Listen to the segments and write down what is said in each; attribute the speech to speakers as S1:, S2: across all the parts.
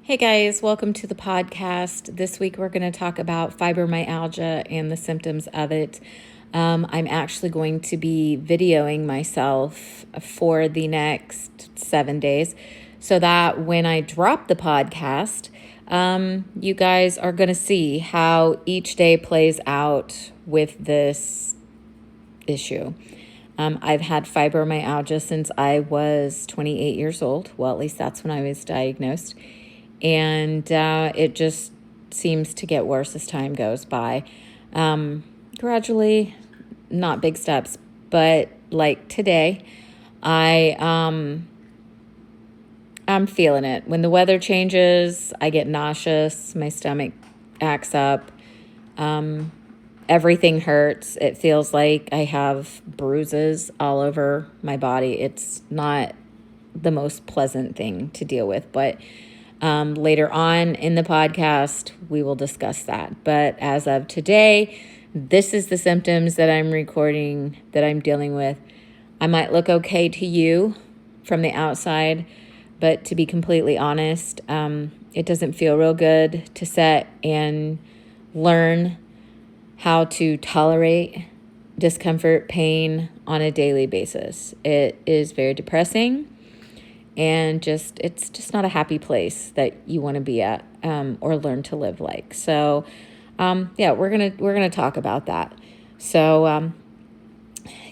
S1: Hey guys, welcome to the podcast. This week we're going to talk about fibromyalgia and the symptoms of it. I'm actually going to be videoing myself for the next 7 days so that when I drop the podcast, you guys are going to see how each day plays out with this issue. I've had fibromyalgia since I was 28 years old. Well, at least that's when I was diagnosed. And it just seems to get worse as time goes by. Gradually, not big steps, but like today, I'm feeling it. When the weather changes, I get nauseous, my stomach acts up, everything hurts. It feels like I have bruises all over my body. It's not the most pleasant thing to deal with, but later on in the podcast, we will discuss that. But as of today, this is the symptoms that I'm recording, that I'm dealing with. I might look okay to you from the outside, but to be completely honest, it doesn't feel real good to sit and learn how to tolerate discomfort, pain on a daily basis. It is very depressing. And it's just not a happy place that you want to be at or learn to live like. So, we're gonna talk about that. So,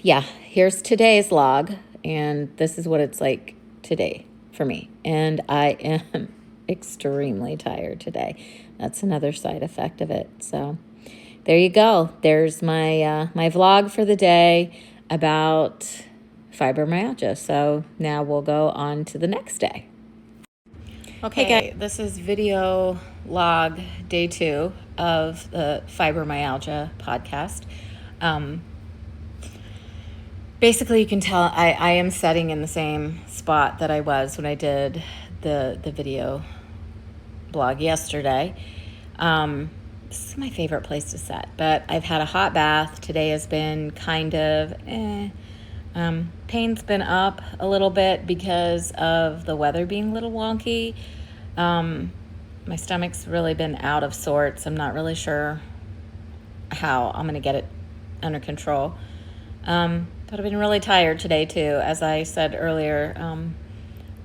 S1: here's today's log, and this is what it's like today for me. And I am extremely tired today. That's another side effect of it. So, there you go. There's my my vlog for the day about fibromyalgia. So now we'll go on to the next day. Okay, hey guys, this is video log day 2 of the fibromyalgia podcast. Basically, you can tell I am sitting in the same spot that I was when I did the video blog yesterday. This is my favorite place to sit, but I've had a hot bath. Today has been kind of pain's been up a little bit because of the weather being a little wonky. My stomach's really been out of sorts. I'm not really sure how I'm going to get it under control. But I've been really tired today too. As I said earlier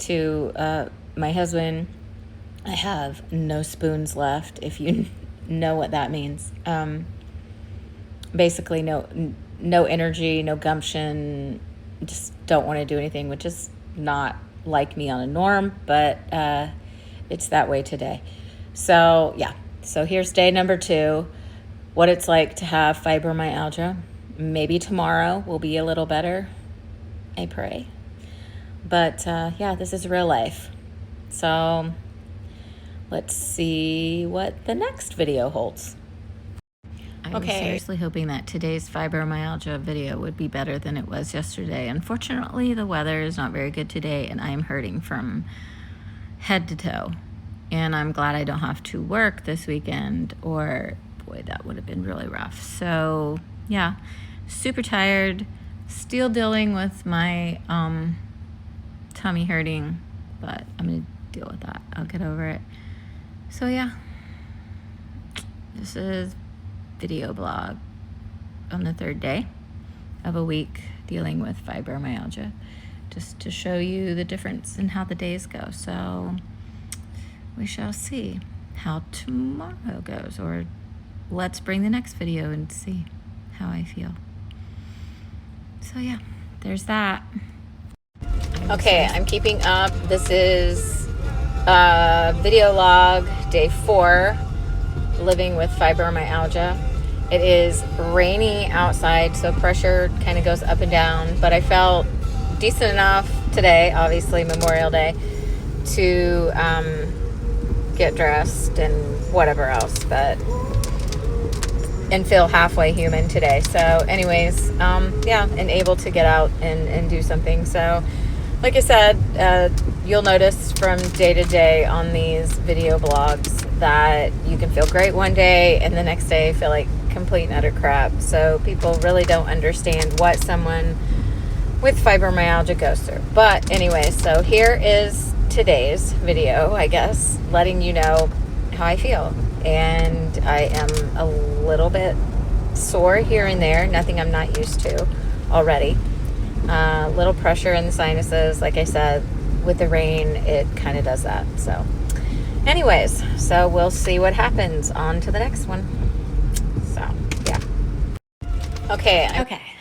S1: to my husband, I have no spoons left, if you know what that means. Basically no energy, no gumption, just don't want to do anything, which is not like me on a norm, but it's that way today. So here's day number 2, what it's like to have fibromyalgia. Maybe tomorrow will be a little better, I pray. But this is real life. So let's see what the next video holds. I was seriously hoping that today's fibromyalgia video would be better than it was yesterday. Unfortunately, the weather is not very good today, and I am hurting from head to toe. And I'm glad I don't have to work this weekend, or boy, that would have been really rough. So, super tired, still dealing with my tummy hurting, but I'm going to deal with that. I'll get over it. So, this is video blog on the 3rd day of a week dealing with fibromyalgia, just to show you the difference in how the days go. So we shall see how tomorrow goes, or let's bring the next video and see how I feel. So there's that. Okay, I'm keeping up. This is video log day 4, living with fibromyalgia. It is rainy outside, so pressure kind of goes up and down, but I felt decent enough today, obviously Memorial Day, to get dressed and whatever else, and feel halfway human today. So anyways, and able to get out and do something. So like I said, you'll notice from day to day on these video blogs that you can feel great one day and the next day feel like complete and utter crap. So people really don't understand what someone with fibromyalgia goes through. But anyway, so here is today's video, I guess, letting you know how I feel. And I am a little bit sore here and there, nothing I'm not used to already. Little pressure in the sinuses, like I said, with the rain, it kind of does that. So anyways, so we'll see what happens. On to the next one. So yeah. Okay,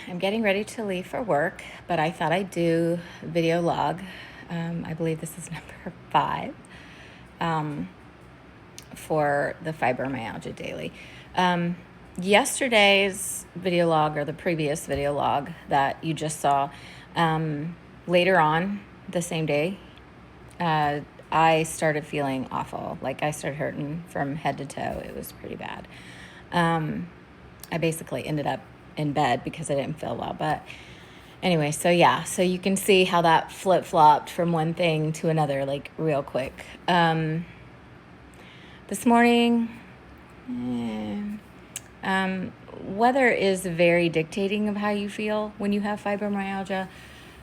S1: I'm getting ready to leave for work, but I thought I'd do video log. I believe this is number 5 for the Fibromyalgia Daily. Yesterday's video log, or the previous video log that you just saw, later on the same day, I started feeling awful. Like, I started hurting from head to toe. It was pretty bad. I basically ended up in bed because I didn't feel well. But anyway, so yeah, so you can see how that flip-flopped from one thing to another, like, real quick. This morning, weather is very dictating of how you feel when you have fibromyalgia.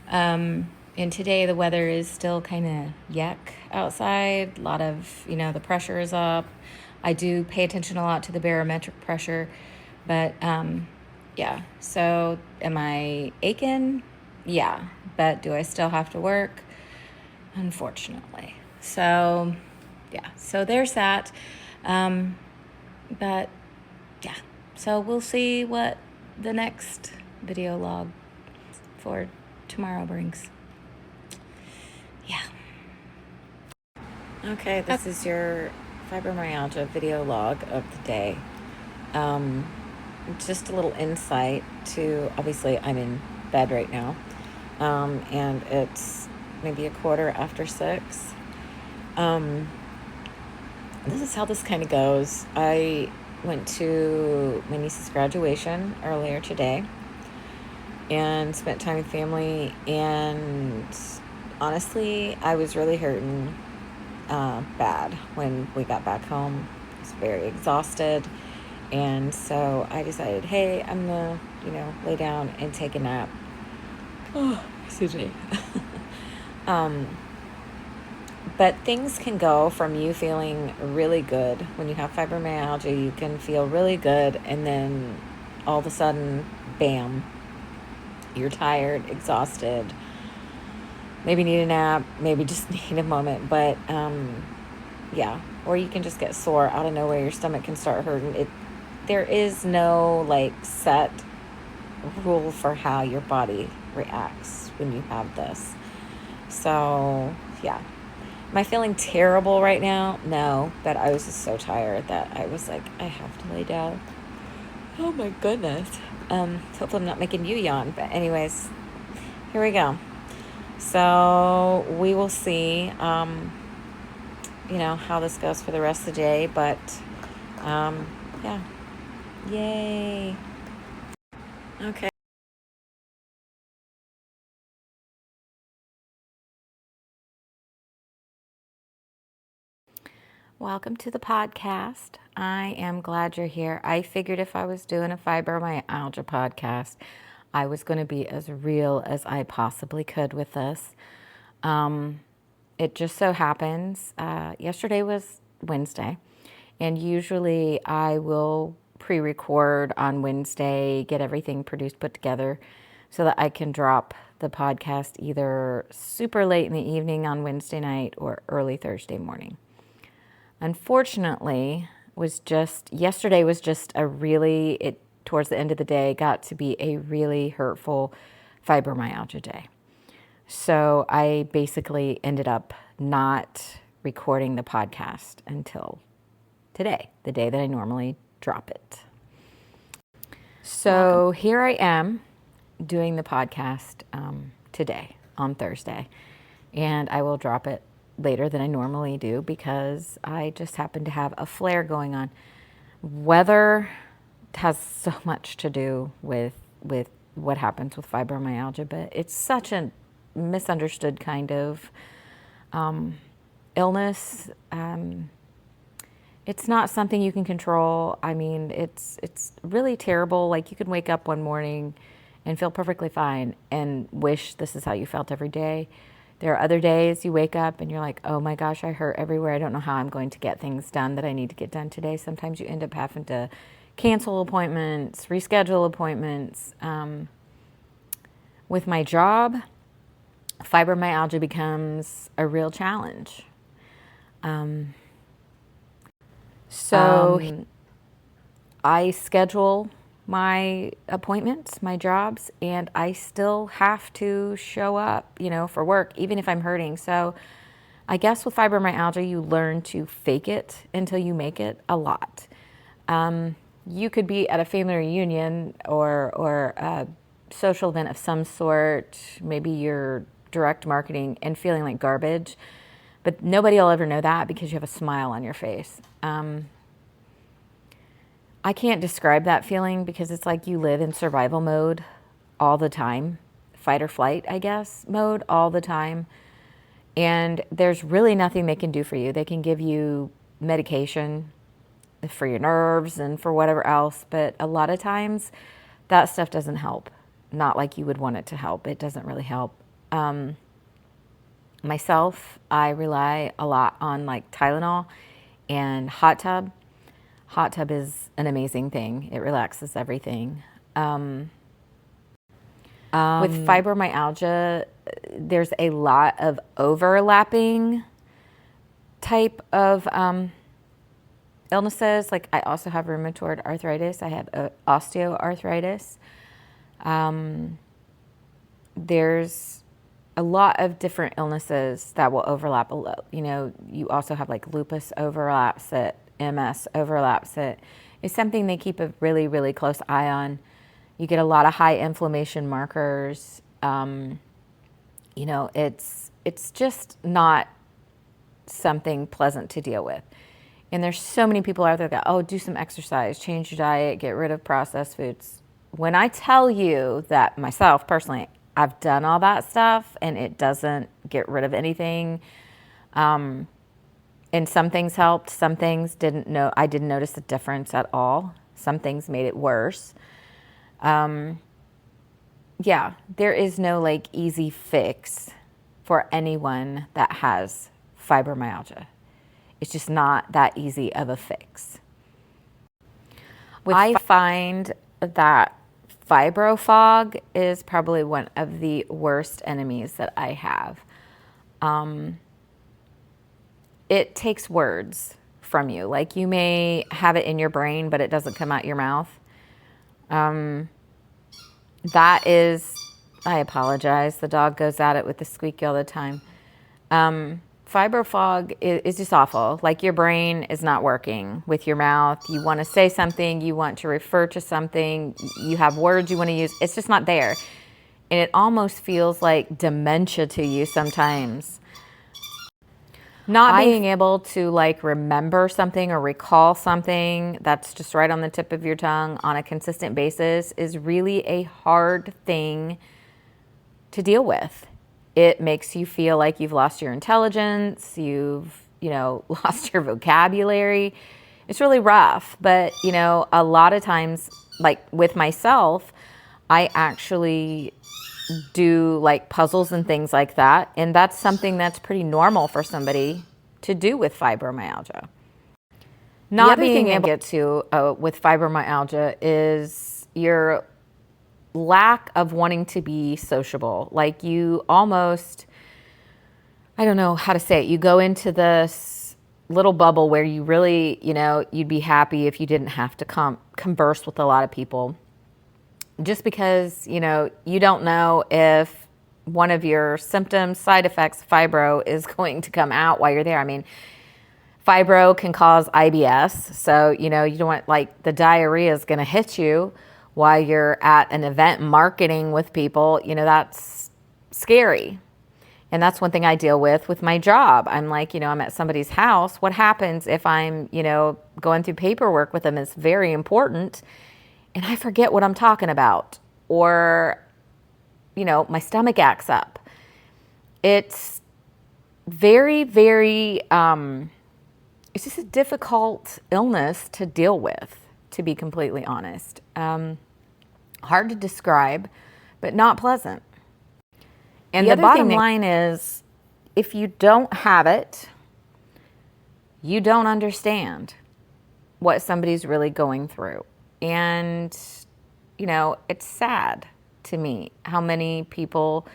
S1: And today the weather is still kind of yuck outside. A lot of, the pressure is up. I do pay attention a lot to the barometric pressure, but yeah. So am I aching? Yeah. But do I still have to work? Unfortunately. So yeah. So there's that. But yeah. So we'll see what the next video log for tomorrow brings. Yeah. Okay, this is your fibromyalgia video log of the day. Just a little insight to, obviously I'm in bed right now, and it's maybe 6:15. This is how this kind of goes. I went to my niece's graduation earlier today and spent time with family, and honestly, I was really hurting bad when we got back home. I was very exhausted, and so I decided, hey, I'm gonna, lay down and take a nap. Oh, excuse me. But things can go from you feeling really good. When you have fibromyalgia, you can feel really good, and then all of a sudden, bam, you're tired, exhausted, maybe need a nap, maybe just need a moment. But yeah, or you can just get sore out of nowhere. Your stomach can start hurting. There is no set rule for how your body reacts when you have this. So yeah. Am I feeling terrible right now? No, but I was just so tired that I was like, I have to lay down. Oh my goodness. Hopefully I'm not making you yawn. But anyways, here we go. So we will see, how this goes for the rest of the day. But yeah. Yay. Okay. Welcome to the podcast. I am glad you're here. I figured if I was doing a fibromyalgia podcast, I was going to be as real as I possibly could with this. It just so happens, yesterday was Wednesday, and usually I will pre-record on Wednesday, get everything produced, put together, so that I can drop the podcast either super late in the evening on Wednesday night or early Thursday morning. Unfortunately, yesterday was just towards the end of the day, got to be a really hurtful fibromyalgia day. So I basically ended up not recording the podcast until today, the day that I normally drop it. So here I am doing the podcast today on Thursday, and I will drop it later than I normally do because I just happen to have a flare going on. Weather has so much to do with what happens with fibromyalgia, but it's such a misunderstood kind of illness. It's not something you can control. I mean, it's really terrible. Like, you can wake up one morning and feel perfectly fine and wish this is how you felt every day. There are other days you wake up and you're like, oh my gosh, I hurt everywhere. I don't know how I'm going to get things done that I need to get done today. Sometimes you end up having to cancel appointments, reschedule appointments. With my job, fibromyalgia becomes a real challenge. So I schedule my appointments, my jobs, and I still have to show up, for work, even if I'm hurting. So I guess with fibromyalgia, you learn to fake it until you make it a lot. You could be at a family reunion or a social event of some sort, maybe you're direct marketing and feeling like garbage, but nobody will ever know that because you have a smile on your face. I can't describe that feeling because it's like you live in survival mode all the time, fight or flight, I guess, mode all the time. And there's really nothing they can do for you. They can give you medication for your nerves and for whatever else, but a lot of times that stuff doesn't help. Not like you would want it to help. It doesn't really help. Myself, I rely a lot on like Tylenol and hot tub. Hot tub is an amazing thing. It relaxes everything. With fibromyalgia, there's a lot of overlapping type of illnesses. Like I also have rheumatoid arthritis. I have osteoarthritis. There's a lot of different illnesses that will overlap. You also have like lupus overlaps it, MS overlaps it. It's something they keep a really, really close eye on. You get a lot of high inflammation markers. It's just not something pleasant to deal with. And there's so many people out there that, do some exercise, change your diet, get rid of processed foods. When I tell you that myself personally, I've done all that stuff and it doesn't get rid of anything. And some things helped, some things I didn't notice a difference at all. Some things made it worse. There is no like easy fix for anyone that has fibromyalgia. It's just not that easy of a fix. I find that fibro fog is probably one of the worst enemies that I have. It takes words from you. Like you may have it in your brain, but it doesn't come out your mouth. That is, I apologize. The dog goes at it with the squeaky all the time. Fibro fog is just awful. Like your brain is not working with your mouth. You want to say something, you want to refer to something, you have words you want to use. It's just not there. And it almost feels like dementia to you sometimes. Not being able to like remember something or recall something that's just right on the tip of your tongue on a consistent basis is really a hard thing to deal with. It makes you feel like you've lost your intelligence, you've, lost your vocabulary. It's really rough, but, a lot of times, like with myself, I actually do like puzzles and things like that, and that's something that's pretty normal for somebody to do with fibromyalgia. Not being able to get to with fibromyalgia is your lack of wanting to be sociable. Like you almost, I don't know how to say it. You go into this little bubble where you really, you'd be happy if you didn't have to converse with a lot of people. Just because, you don't know if one of your symptoms, side effects, fibro is going to come out while you're there. I mean, fibro can cause IBS. So, you don't want like the diarrhea is going to hit you while you're at an event marketing with people, that's scary. And that's one thing I deal with my job. I'm like, I'm at somebody's house. What happens if I'm, going through paperwork with them? It's very important. And I forget what I'm talking about. Or, my stomach acts up. It's very, very, it's just a difficult illness to deal with, to be completely honest. Hard to describe, but not pleasant. And the bottom line is if you don't have it, you don't understand what somebody's really going through. And, it's sad to me how many people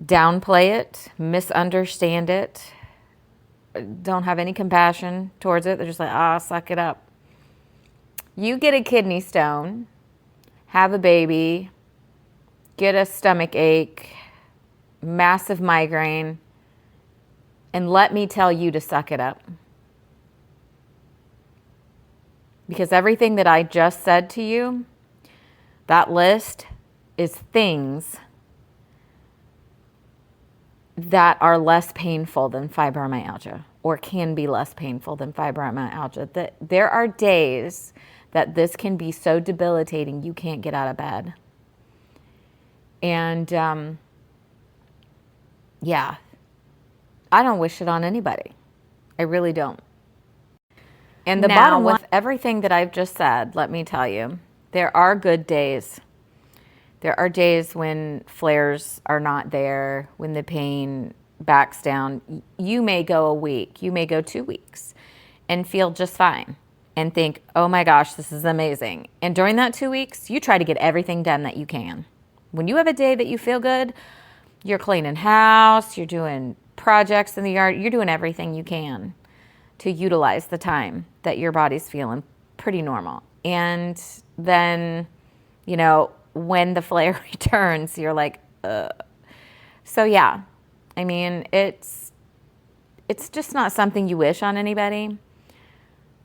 S1: downplay it, misunderstand it, don't have any compassion towards it. They're just like, suck it up. You get a kidney stone, have a baby, get a stomach ache, massive migraine, and let me tell you to suck it up. Because everything that I just said to you, that list is things that are less painful than fibromyalgia, or can be less painful than fibromyalgia. There are days that this can be so debilitating you can't get out of bed. And I don't wish it on anybody. I really don't. And with everything that I've just said, let me tell you, there are good days. There are days when flares are not there, when the pain backs down. You may go a week, you may go 2 weeks and feel just fine and think, oh my gosh, this is amazing. And during that 2 weeks, you try to get everything done that you can. When you have a day that you feel good, you're cleaning house, you're doing projects in the yard, you're doing everything you can to utilize the time that your body's feeling pretty normal. And then, when the flare returns, you're like, ugh. So yeah, I mean, it's just not something you wish on anybody,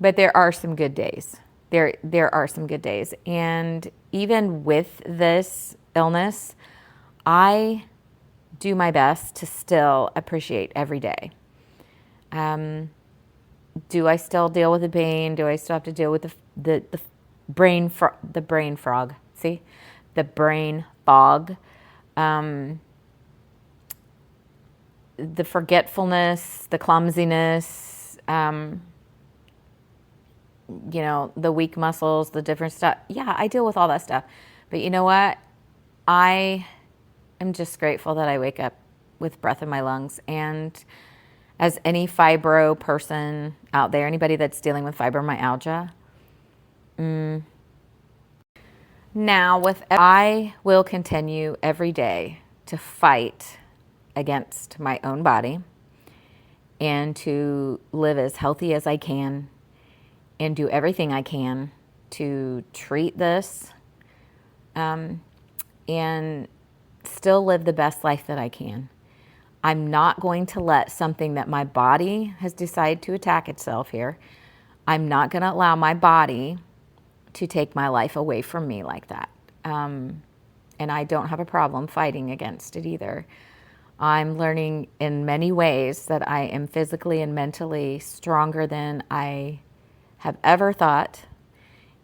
S1: but there are some good days. There are some good days. And even with this illness, I do my best to still appreciate every day. Do I still deal with the pain? Do I still have to deal with the brain fog? See? The brain fog. The forgetfulness, the clumsiness, the weak muscles, the different stuff. Yeah, I deal with all that stuff. But you know what? I am just grateful that I wake up with breath in my lungs. And as any fibro person out there, anybody that's dealing with fibromyalgia, I will continue every day to fight against my own body and to live as healthy as I can and do everything I can to treat this and still live the best life that I can. I'm not going to let something that my body has decided to attack itself here. I'm not going to allow my body to take my life away from me like that. And I don't have a problem fighting against it either. I'm learning in many ways that I am physically and mentally stronger than I have ever thought.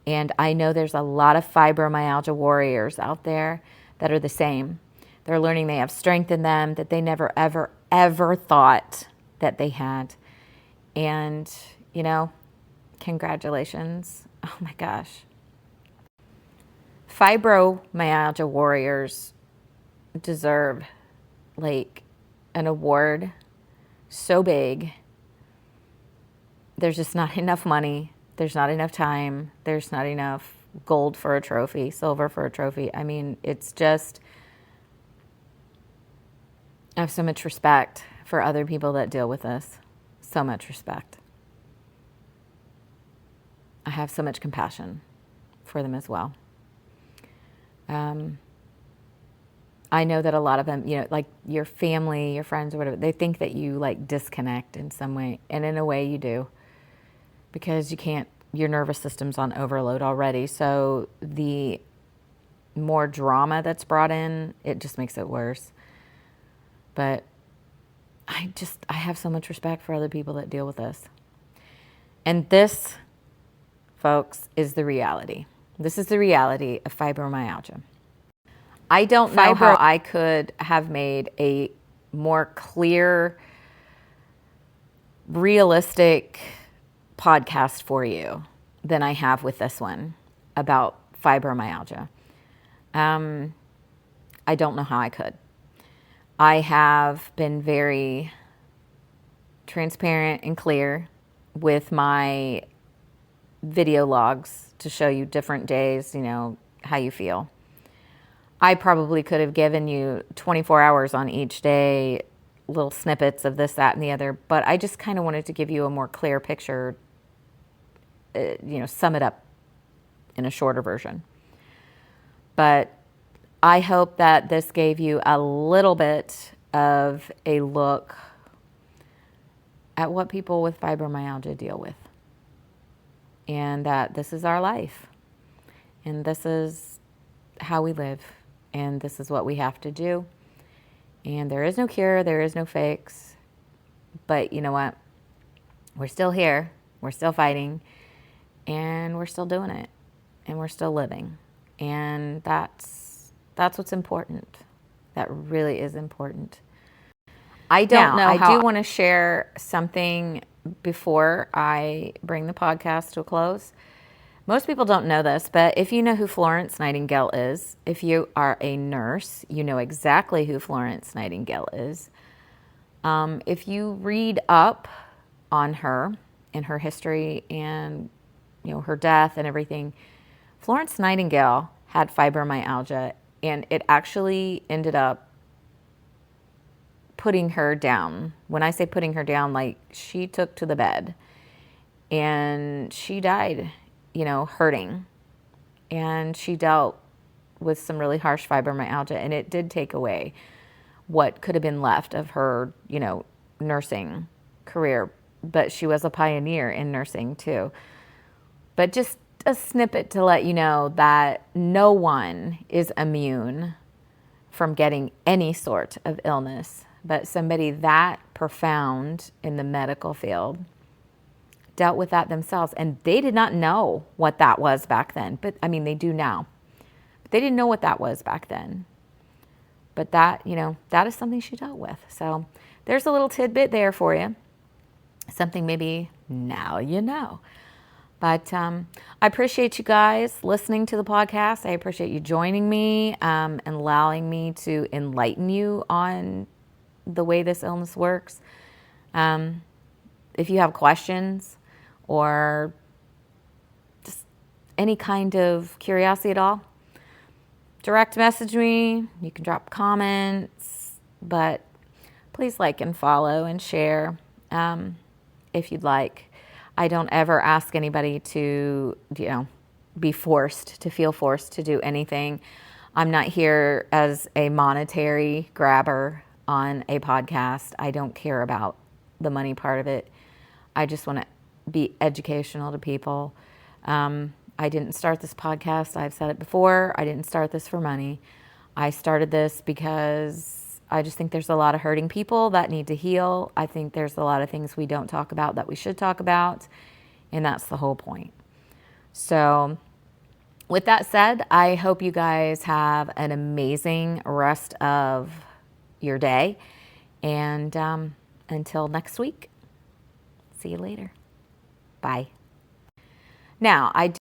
S1: And I know there's a lot of fibromyalgia warriors out there that are the same. They're learning they have strength in them that they never, ever, ever thought that they had. And, congratulations. Oh my gosh. Fibromyalgia warriors deserve an award so big. There's just not enough money. There's not enough time. There's not enough gold for a trophy, silver for a trophy. I mean, it's just, I have so much respect for other people that deal with this. So much respect. I have so much compassion for them as well. I know that a lot of them, like your family, your friends or whatever, they think that you disconnect in some way. And in a way you do, because your nervous system's on overload already. So the more drama that's brought in, it just makes it worse. But I have so much respect for other people that deal with this. And this, folks, is the reality. This is the reality of fibromyalgia. I don't know how I could have made a more clear, realistic podcast for you than I have with this one about fibromyalgia. I don't know how I could. I have been very transparent and clear with my video logs to show you different days, how you feel. I probably could have given you 24 hours on each day, little snippets of this, that, and the other, but I just kind of wanted to give you a more clear picture, sum it up in a shorter version. But I hope that this gave you a little bit of a look at what people with fibromyalgia deal with, and that this is our life, and this is how we live, and this is what we have to do. And there is no cure, there is no fix, but you know what? We're still here, we're still fighting, and we're still doing it, and we're still living. And that's what's important. That really is important. I do want to share something before I bring the podcast to a close. Most people don't know this, but if you know who Florence Nightingale is, if you are a nurse, you know exactly who Florence Nightingale is. If you read up on her and her history and her death and everything, Florence Nightingale had fibromyalgia, and it actually ended up putting her down. When I say putting her down, like she took to the bed and she died, hurting. And she dealt with some really harsh fibromyalgia, and it did take away what could have been left of her, nursing career. But she was a pioneer in nursing too. But just a snippet to let you know that no one is immune from getting any sort of illness, but somebody that profound in the medical field dealt with that themselves, and they did not know what that was back then. But I mean, they do now. But they didn't know what that was back then. But that, that is something she dealt with. So there's a little tidbit there for you. Something maybe now you know. But I appreciate you guys listening to the podcast. I appreciate you joining me and allowing me to enlighten you on the way this illness works. If you have questions or just any kind of curiosity at all, direct message me. You can drop comments, but please like and follow and share if you'd like. I don't ever ask anybody to, be forced, to feel forced to do anything. I'm not here as a monetary grabber on a podcast. I don't care about the money part of it. I just want to be educational to people. I didn't start this podcast. I've said it before. I didn't start this for money. I started this because I just think there's a lot of hurting people that need to heal. I think there's a lot of things we don't talk about that we should talk about, and that's the whole point. So with that said, I hope you guys have an amazing rest of your day, and until next week, see you later. Bye. Now, I